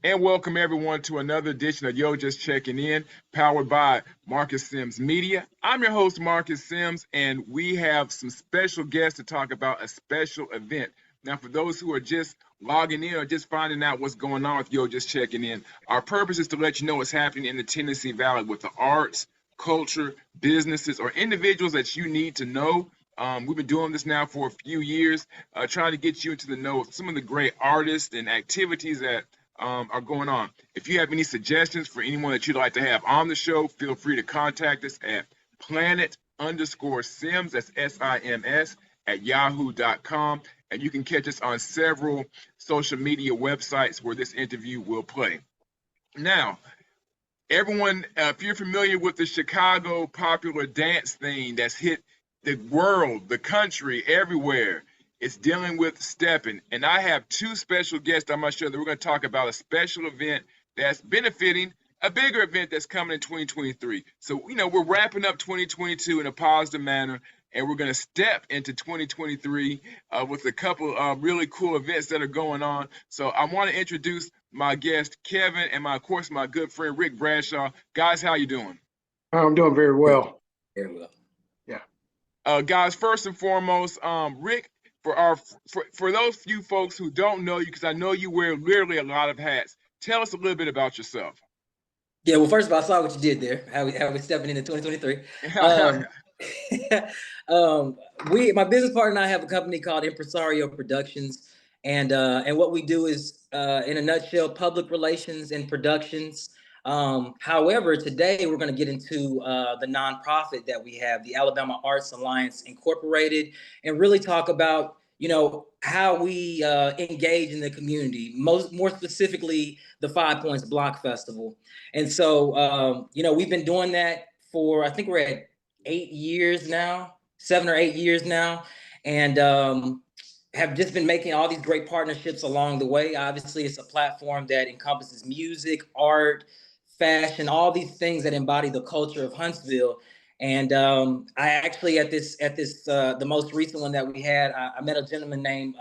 And welcome everyone to another edition of Yo Just Checking In, powered by Marcus Sims Media. I'm your host, Marcus Sims, and we have some special guests to talk about a special event. Now, for those who are just logging in or just finding out what's going on with Yo Just Checking In, our purpose is to let you know what's happening in the Tennessee Valley with the arts, culture, businesses, or individuals that you need to know. We've been doing this now for a few years, trying to get you into the know of some of the great artists and activities that are going on. If you have any suggestions for anyone that you'd like to have on the show, feel free to contact us at planet_sims, that's SIMS, at yahoo.com. And you can catch us on several social media websites where this interview will play. Now, everyone, if you're familiar with the Chicago popular dance thing that's hit the world, the country, everywhere, it's dealing with stepping. And I have two special guests on my show that we're going to talk about a special event that's benefiting a bigger event that's coming in 2023. So, we're wrapping up 2022 in a positive manner, and we're going to step into 2023 with a couple of really cool events that are going on. So I want to introduce my guest, Kevin, and of course, my good friend, Rick Bradshaw. Guys, how you doing? I'm doing very well. Very well. Yeah. Guys, first and foremost, Rick, for those few folks who don't know you, because I know you wear literally a lot of hats, tell us a little bit about yourself. Yeah, well, first of all, I saw what you did there, how we stepping into 2023. My business partner and I have a company called Impresario Productions, and what we do is, in a nutshell, public relations and productions. However, today we're going to get into the nonprofit that we have, the Alabama Arts Alliance Incorporated, and really talk about how we engage in the community, more specifically the 5 Points Block Festival. And so we've been doing that for, I think we're at 8 years now, 7 or 8 years now, and have just been making all these great partnerships along the way. Obviously, it's a platform that encompasses music, art, fashion, all these things that embody the culture of Huntsville. And I actually at this the most recent one that we had, I met a gentleman named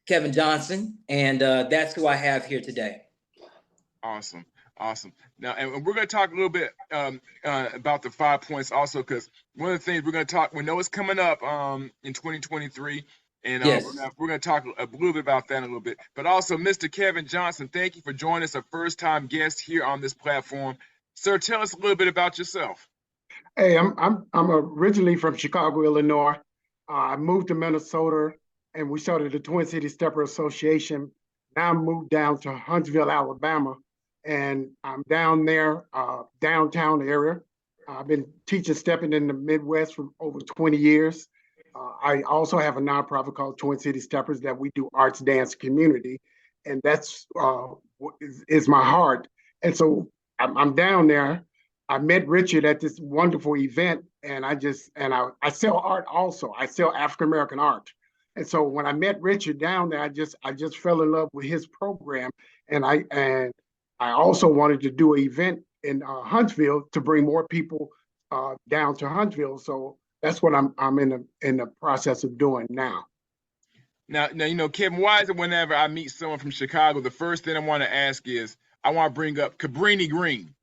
Kevin Johnson, and that's who I have here today. Awesome. Now, and we're going to talk a little bit about the 5 points also, because one of the things we're going to talk, we know it's coming up in 2023, and yes. we're going to talk a little bit about that in a little bit. But also, Mr. Kevin Johnson, thank you for joining us, a first-time guest here on this platform. Sir, tell us a little bit about yourself. Hey, I'm originally from Chicago, Illinois. I moved to Minnesota, and we started the Twin City Stepper Association. Now I moved down to Huntsville, Alabama, and I'm down there, downtown area. I've been teaching stepping in the Midwest for over 20 years. I also have a nonprofit called Twin City Steppers that we do arts, dance, community, and that's is my heart. And so I'm down there. I met Richard at this wonderful event, and I sell art also. I sell African American art, and so when I met Richard down there, I just fell in love with his program, and I also wanted to do an event in Huntsville to bring more people down to Huntsville. So that's what I'm in the process of doing now. Now, Kevin, why is it whenever I meet someone from Chicago, the first thing I want to ask is I want to bring up Cabrini Green?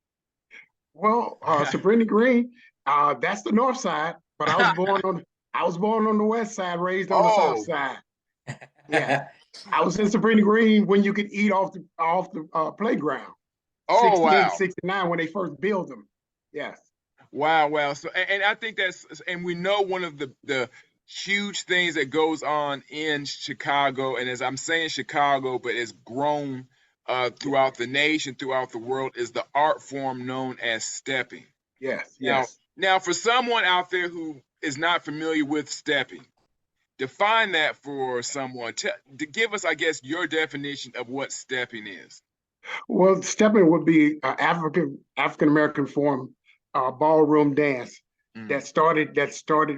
Well, Sabrina Green, that's the north side, but I was born on the west side, raised on the south side. Yeah, I was in Sabrina Green when you could eat off the playground. Oh, 68, wow. 69 when they first built them. Yes. Wow. So, and I think and we know one of the huge things that goes on in Chicago, and as I'm saying Chicago, but it's grown throughout the nation, throughout the world, is the art form known as stepping. Yes. Now, for someone out there who is not familiar with stepping, define that for someone. To give us, I guess, your definition of what stepping is. Well, stepping would be African American form ballroom dance that started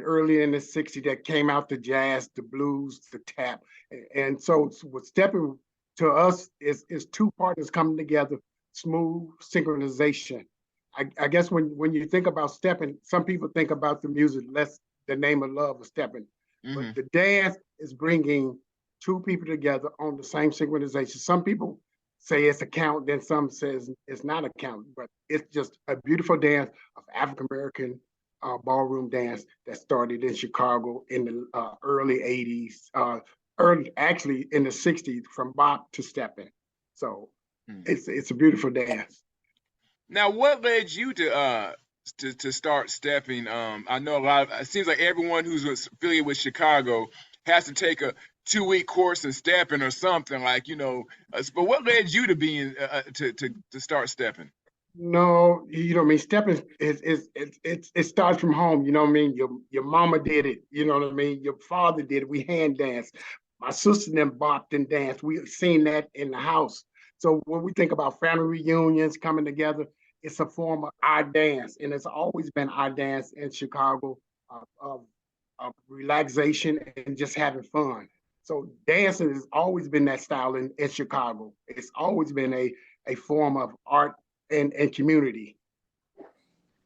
early in the '60s. That came out the jazz, the blues, the tap, and so what stepping to us is two partners coming together, smooth synchronization. I guess when you think about stepping, some people think about the music, less the name of love of stepping, but the dance is bringing two people together on the same synchronization. Some people say it's a count, then some says it's not a count, but it's just a beautiful dance of African American ballroom dance that started in Chicago in the early 80s, actually in the 60s, from bop to stepping. So it's a beautiful dance. Now, what led you to start stepping? I know it seems like everyone who's affiliated with Chicago has to take a 2-week course in stepping or something, like, but what led you to being to start stepping? No, I mean, stepping it starts from home. You know what I mean? Your mama did it. You know what I mean? Your father did it. We hand danced. My sister and them bopped and danced. We seen that in the house. So when we think about family reunions coming together, it's a form of our dance, and it's always been our dance in Chicago of relaxation and just having fun. So dancing has always been that style in Chicago. It's always been a form of art and community.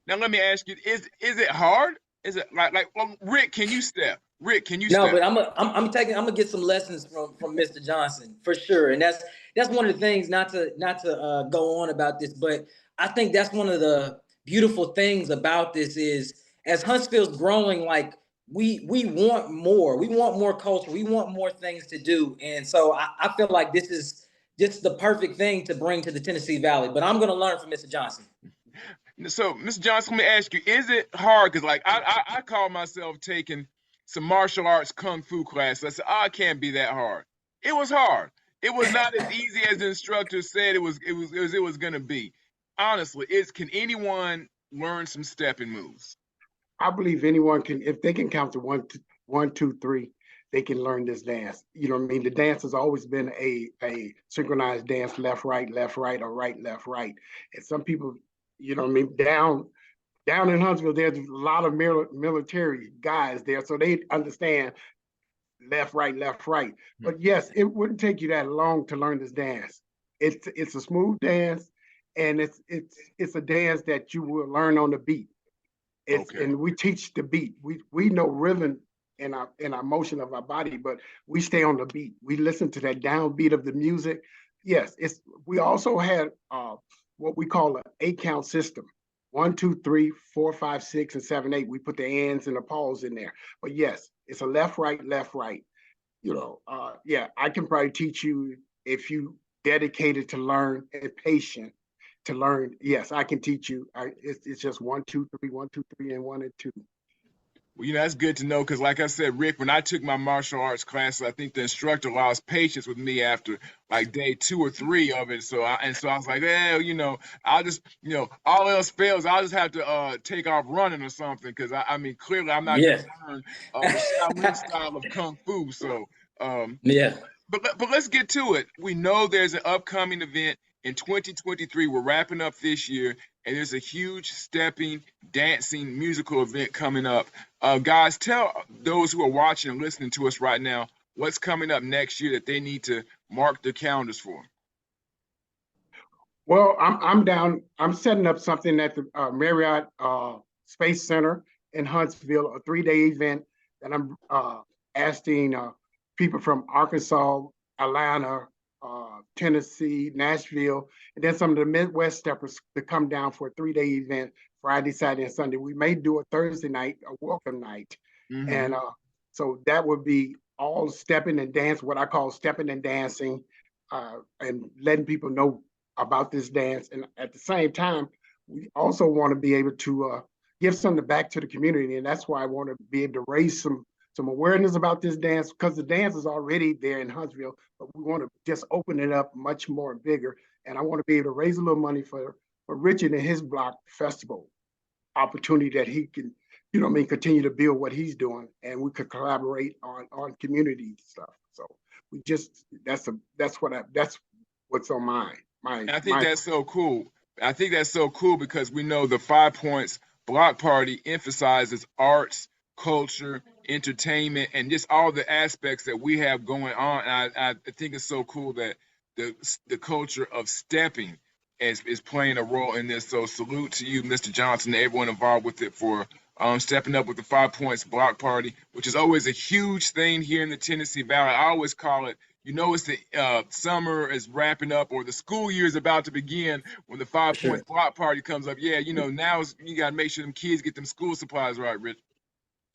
Now let me ask you: Is it hard? Is it well, Rick? Can you step? Rick, can you No, step? but I'm gonna get some lessons from Mr. Johnson for sure, and that's one of the things. Not to go on about this, but I think that's one of the beautiful things about this is as Huntsville's growing, like we want more. We want more culture. We want more things to do, and so I feel like this is just the perfect thing to bring to the Tennessee Valley. But I'm gonna learn from Mr. Johnson. So, Mr. Johnson, let me ask you: Is it hard? Because like I call myself taking some martial arts kung fu class. I said, oh, it can't be that hard. It was hard. It was not as easy as the instructor said it was gonna be. Honestly, can anyone learn some stepping moves? I believe anyone can, if they can count to one, two, three, they can learn this dance. You know what I mean? The dance has always been a synchronized dance, left, right, or right, left, right. And some people, you know what I mean, down in Huntsville, there's a lot of military guys there, so they understand left, right, left, right. But yes, it wouldn't take you that long to learn this dance. It's a smooth dance, and it's a dance that you will learn on the beat. And we teach the beat. We know rhythm in our motion of our body, but we stay on the beat. We listen to that downbeat of the music. Yes, we also had what we call an 8-count system. 1, 2, 3, 4, 5, 6, and 7, 8. We put the ands and the pause in there. But yes, it's a left, right, left, right. Yeah, I can probably teach you if you dedicated to learn and patient to learn. Yes, I can teach you. It's just 1, 2, 3, 1, 2, 3, and 1 and 2. Well, that's good to know because, like I said, Rick, when I took my martial arts classes, I think the instructor lost patience with me after like day 2 or 3 of it. So I was like, I'll just, all else fails, I'll just have to take off running or something because I mean, clearly I'm not going to learn the Shaolin style of kung fu. So yeah. But let's get to it. We know there's an upcoming event in 2023. We're wrapping up this year, and there's a huge stepping, dancing, musical event coming up. Guys, tell those who are watching and listening to us right now what's coming up next year that they need to mark their calendars for. Well, I'm setting up something at the Marriott Space Center in Huntsville, a 3-day event that I'm asking people from Arkansas, Atlanta, Tennessee, Nashville, and then some of the Midwest steppers to come down for a 3-day event, Friday, Saturday, and Sunday. We may do a Thursday night, a welcome night. And so that would be all stepping and dance, what I call stepping and dancing, and letting people know about this dance. And at the same time, we also want to be able to give something back to the community. And that's why I want to be able to raise some awareness about this dance, because the dance is already there in Huntsville, but we want to just open it up much more and bigger. And I want to be able to raise a little money for Richard and his block festival opportunity that he can, continue to build what he's doing, and we could collaborate on community stuff. So we just that's what's on mine. I think that's so cool. I think that's so cool because we know the 5 Points Block Party emphasizes arts, culture, entertainment, and just all the aspects that we have going on. And I think it's so cool that the culture of stepping is playing a role in this. So salute to you, Mr. Johnson, and everyone involved with it for stepping up with the 5 Points Block Party, which is always a huge thing here in the Tennessee Valley. I always call it, You know it's the summer is wrapping up or the school year is about to begin when the For 5 sure. points block party comes up. Yeah, now you got to make sure them kids get them school supplies right, Rich.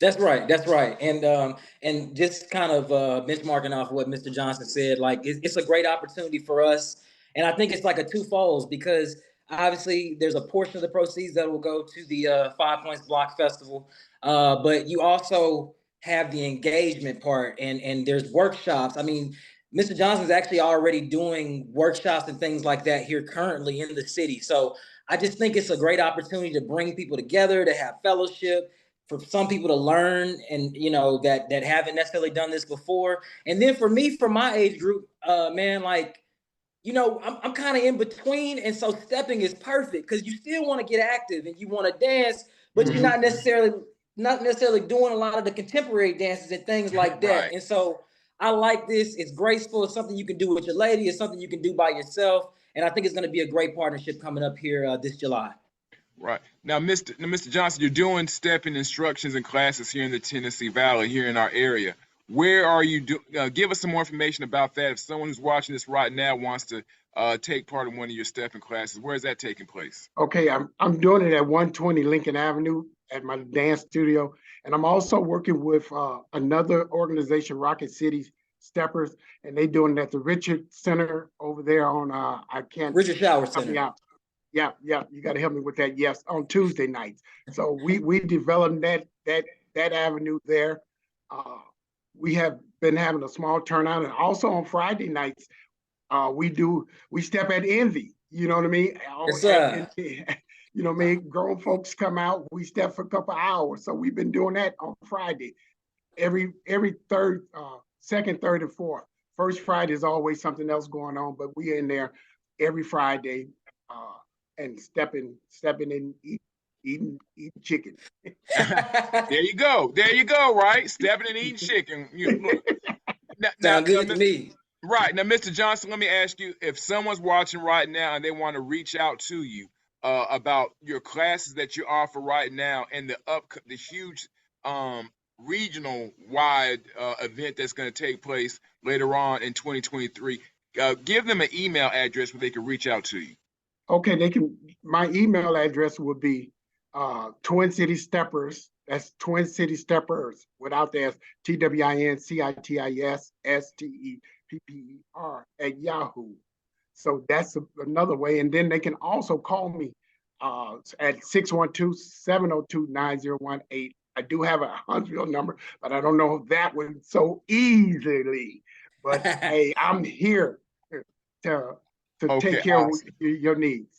That's right. That's right. And just kind of benchmarking off what Mr. Johnson said, like it's a great opportunity for us, and I think it's like a twofold because obviously there's a portion of the proceeds that will go to the 5 Points Block Festival, but you also have the engagement part, and there's workshops. I mean, Mr. Johnson's actually already doing workshops and things like that here currently in the city. So I just think it's a great opportunity to bring people together, to have fellowship, for some people to learn, and that haven't necessarily done this before. And then for me, for my age group, man, like, I'm kind of in between, and so stepping is perfect because you still want to get active and you want to dance, but you're not necessarily doing a lot of the contemporary dances and things like that. Right. And so I like this. It's graceful. It's something you can do with your lady. It's something you can do by yourself. And I think it's going to be a great partnership coming up here this July. Right. Now, Mr. Johnson, you're doing stepping instructions and classes here in the Tennessee Valley, here in our area. Where are you give us some more information about that. If someone who's watching this right now wants to take part in one of your stepping classes, where is that taking place? Okay, I'm doing it at 120 Lincoln Avenue at my dance studio, and I'm also working with another organization, Rocket City Steppers, and they doing it at the Richard Center over there on I can't Richard Shower help me Center. out. Yeah, you got to help me with that. Yes, on Tuesday nights. So we developed that avenue there. We have been having a small turnout, and also on Friday nights, we step at Envy. You know what I mean? Yes, And, sir. you know what I mean? Grown folks come out. We step for a couple hours. So we've been doing that on Friday. Every third, second, third, and fourth. First Friday is always something else going on, but we in there every Friday. And stepping in, eating chicken. There you go. Right? Stepping and eating chicken. Sound good to me. Right. Now, Mr. Johnson, let me ask you, if someone's watching right now and they want to reach out to you about your classes that you offer right now and the huge regional wide event that's going to take place later on in 2023, give them an email address where they can reach out to you. Okay, my email address would be Twin City Steppers. That's Twin City Steppers without the S, TWINCITISSTEPPER at Yahoo. So that's another way. And then they can also call me at 612-702-9018. I do have a Huntsville number, but I don't know that one so easily. But hey, I'm here to take care of your needs.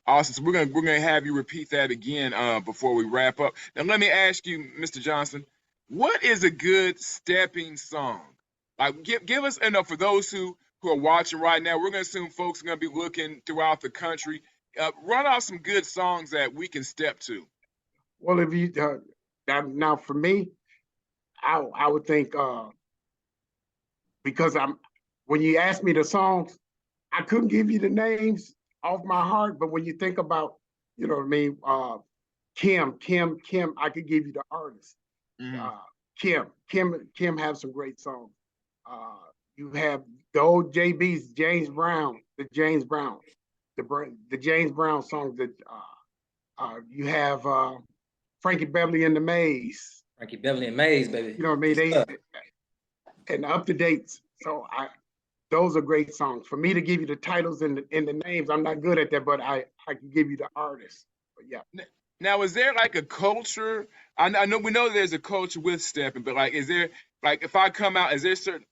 Awesome. So we're gonna have you repeat that again before we wrap up. Now let me ask you, Mr. Johnson, what is a good stepping song? Like give us for those who are watching right now, we're gonna assume folks are gonna be looking throughout the country. Run out some good songs that we can step to. Well, if you now for me, I would think because when you ask me the songs, I couldn't give you the names off my heart, but when you think about, you know what I mean, Kim, I could give you the artist. Kim have some great songs. You have the old JBs, the James Brown songs that you have Frankie Beverly and the Maze. Frankie Beverly and Maze, baby. You know what I mean? They and up to dates. So those are great songs. For me to give you the titles and the names, I'm not good at that, but I can give you the artists. But yeah. Now, is there like a culture? I know we know there's a culture with stepping, but like, is there like if I come out, is there certain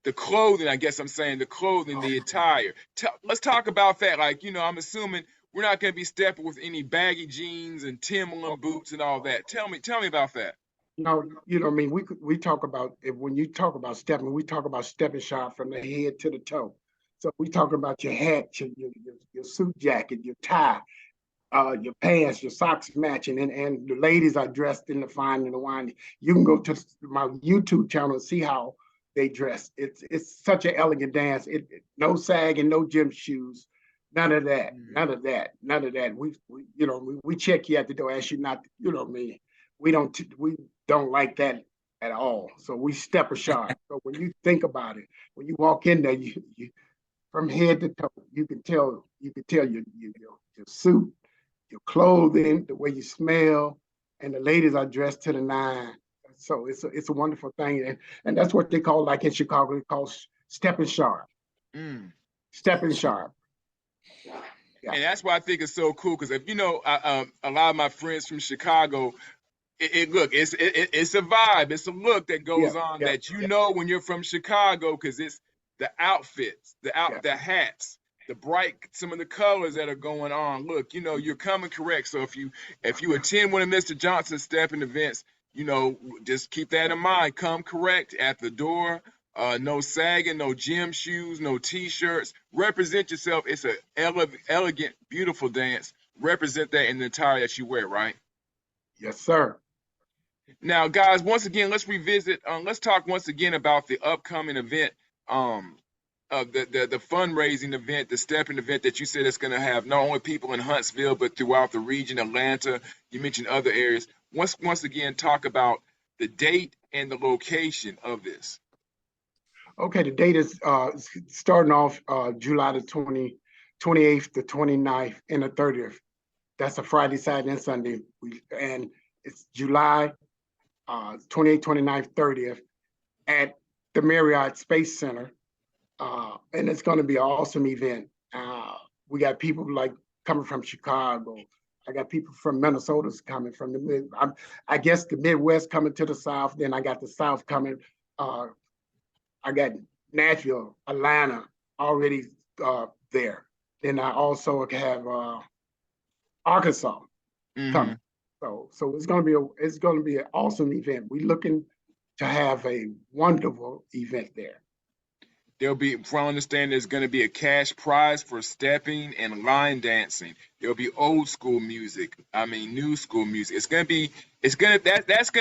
the clothing? I guess I'm saying the clothing, the attire. Let's talk about that. Like, I'm assuming we're not going to be stepping with any baggy jeans and Timberland boots and all that. Tell me about that. No, you know what I mean? We talk about when you talk about stepping, we talk about stepping sharp from the head to the toe. So we talk about your hat, your suit jacket, your tie, your pants, your socks matching, and the ladies are dressed in the fine and the wine. You can go to my YouTube channel and see how they dress. It's such an elegant dance. No sag and no gym shoes. None of that. None of that. We check you at the door, ask you not. You know what I mean? We don't like that at all. So we step sharp. So when you think about it, when you walk in there, you from head to toe, you can tell your suit, your clothing, the way you smell, and the ladies are dressed to the nine. So it's a wonderful thing, and that's what they call, like in Chicago, they call stepping sharp. Mm. Stepping sharp. Yeah. And that's why I think it's so cool, because if you know, a lot of my friends from Chicago, it's a vibe, it's a look that goes on that you know when you're from Chicago, because it's the outfits, the hats, the bright, some of the colors that are going on. Look, you know, you're coming correct. So if you attend one of Mr. Johnson's stepping events, you know, just keep that in mind. Come correct at the door. No sagging, no gym shoes, no t-shirts. Represent yourself. It's an elegant, beautiful dance. Represent that in the attire that you wear, right? Yes, sir. Now, guys, once again, let's revisit. Let's talk once again about the upcoming event, the fundraising event, the stepping event that you said is going to have not only people in Huntsville but throughout the region, Atlanta. You mentioned other areas. Once again, talk about the date and the location of this. Okay, the date is starting off July the 28th, the 29th, and the 30th. That's a Friday, Saturday, and Sunday. And it's July 28th, 29th, 30th at the Marriott Space Center. And it's going to be an awesome event. We got people like coming from Chicago. I got people from Minnesota coming from I guess the Midwest coming to the South. Then I got the South coming. I got Nashville, Atlanta already there. Then I also have Arkansas coming. So it's gonna be an awesome event. We're looking to have a wonderful event there. There'll be, from I understand, there's going to be a cash prize for stepping and line dancing. There'll be old school music. I mean, new school music. That's going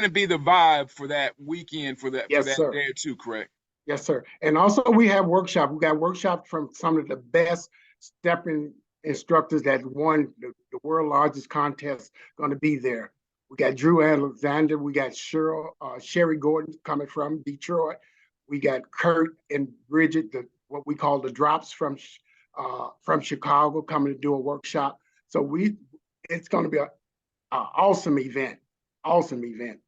to be the vibe for that weekend, for that day or two, correct? Yes, sir. And also we have workshops. We got workshops from some of the best stepping instructors that won the world largest contest going to be there. We got Drew Alexander. We got Sherry Gordon coming from Detroit. We got Kurt and Bridget, what we call the drops from Chicago, coming to do a workshop. So it's going to be an awesome event. Awesome event.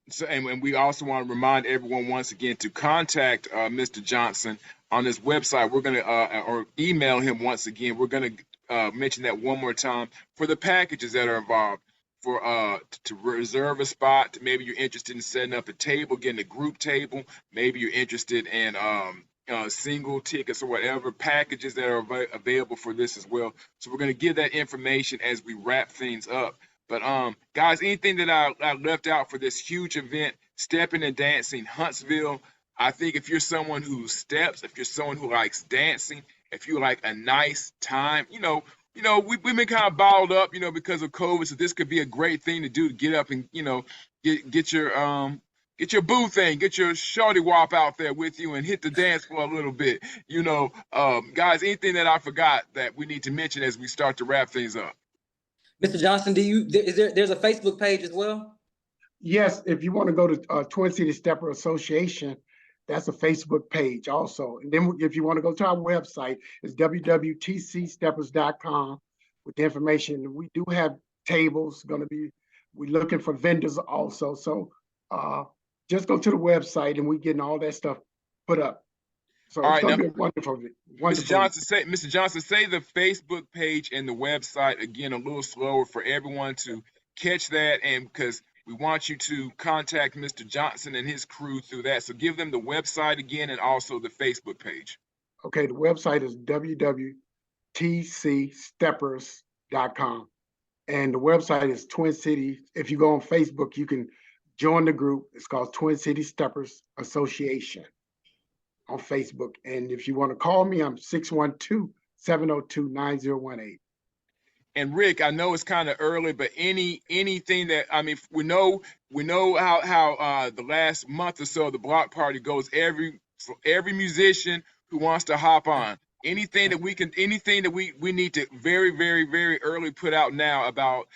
So, and we also want to remind everyone once again to contact Mr. Johnson on his website. We're going to or email him once again. We're going to mention that one more time for the packages that are involved. For to reserve a spot. Maybe you're interested in setting up a table, getting a group table. Maybe you're interested in single tickets or whatever packages that are available for this as well. So we're going to give that information as we wrap things up. But guys, anything that I left out for this huge event, Stepping and Dancing Huntsville, I think if you're someone who steps, if you're someone who likes dancing, if you like a nice time, we've been kind of bottled up, because of COVID. So this could be a great thing to do, to get up and, get your boo thing, get your shorty wop out there with you and hit the dance floor a little bit. Guys, anything that I forgot that we need to mention as we start to wrap things up? Mr. Johnson, there's a Facebook page as well? Yes, if you want to go to Twin City Stepper Association, that's a Facebook page also. And then if you want to go to our website, it's www.tcsteppers.com with the information. We do have tables we're looking for vendors also. So just go to the website and we're getting all that stuff put up. So it's going to be a wonderful. Mr. Johnson, say the Facebook page and the website again a little slower for everyone to catch that, and because we want you to contact Mr. Johnson and his crew through that. So give them the website again and also the Facebook page. Okay, the website is www.tcsteppers.com. And the website is Twin City. If you go on Facebook, you can join the group. It's called Twin City Steppers Association on Facebook. And if you want to call me, I'm 612-702-9018. And Rick, I know it's kind of early, but anything that, I mean, we know how the last month or so the block party goes. Every musician who wants to hop on, anything that we need to very, very, very early put out now about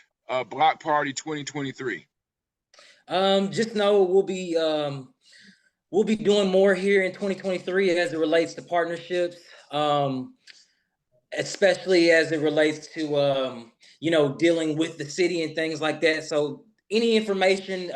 Block Party 2023. Just know we'll be doing more here in 2023 as it relates to partnerships, especially as it relates to dealing with the city and things like that. So any information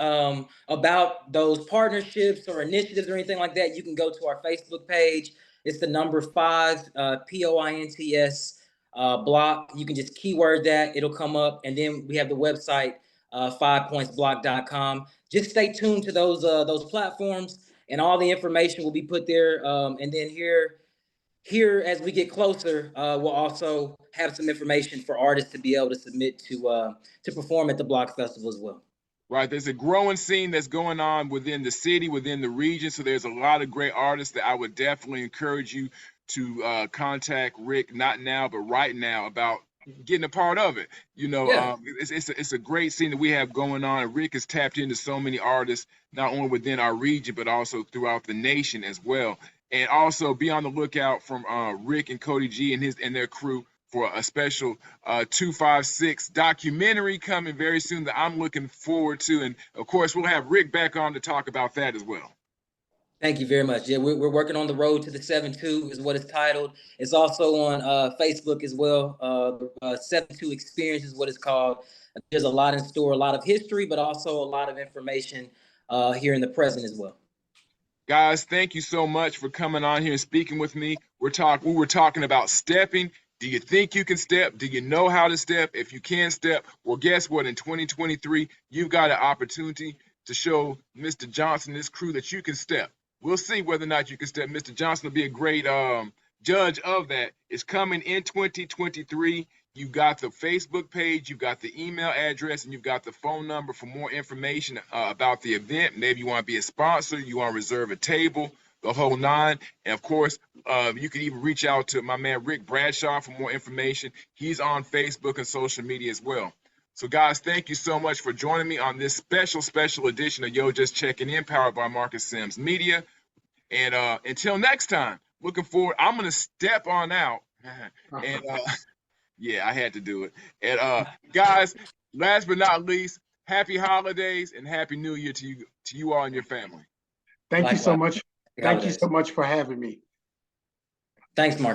about those partnerships or initiatives or anything like that, you can go to our Facebook page. It's the number 5 POINTS block. You can just keyword that, it'll come up, and then we have the website 5pointsblock.com. Just stay tuned to those platforms, and all the information will be put there. And then here as we get closer, we'll also have some information for artists to be able to submit to perform at the Block Festival as well. Right, there's a growing scene that's going on within the city, within the region. So there's a lot of great artists that I would definitely encourage you to contact Rick, not now, but right now, about getting a part of it. Yeah. It's a great scene that we have going on. And Rick has tapped into so many artists, not only within our region, but also throughout the nation as well. And also be on the lookout from Rick and Cody G and their crew for a special 256 documentary coming very soon that I'm looking forward to. And of course, we'll have Rick back on to talk about that as well. Thank you very much. Yeah, we're working on the road to the 7-2 is what it's titled. It's also on Facebook as well. 7-2 Experience is what it's called. There's a lot in store, a lot of history, but also a lot of information here in the present as well. Guys, thank you so much for coming on here and speaking with me. We were talking about stepping. Do you think you can step? Do you know how to step? If you can step, well, guess what? In 2023, you've got an opportunity to show Mr. Johnson, this crew, that you can step. We'll see whether or not you can step. Mr. Johnson will be a great judge of that. It's coming in 2023. You've got the Facebook page, you've got the email address, and you've got the phone number for more information about the event. Maybe you want to be a sponsor, you want to reserve a table, the whole nine. And of course, you can even reach out to my man Rick Bradshaw for more information. He's on Facebook and social media as well. So guys, thank you so much for joining me on this special edition of Yo Just Checking In, powered by Marcus Sims Media. And until next time, looking forward. I'm gonna step on out. And yeah, I had to do it. And guys, last but not least, happy holidays and happy New Year to you all and your family. Thank you so much. Thank you so much for having me. Thanks, Mark.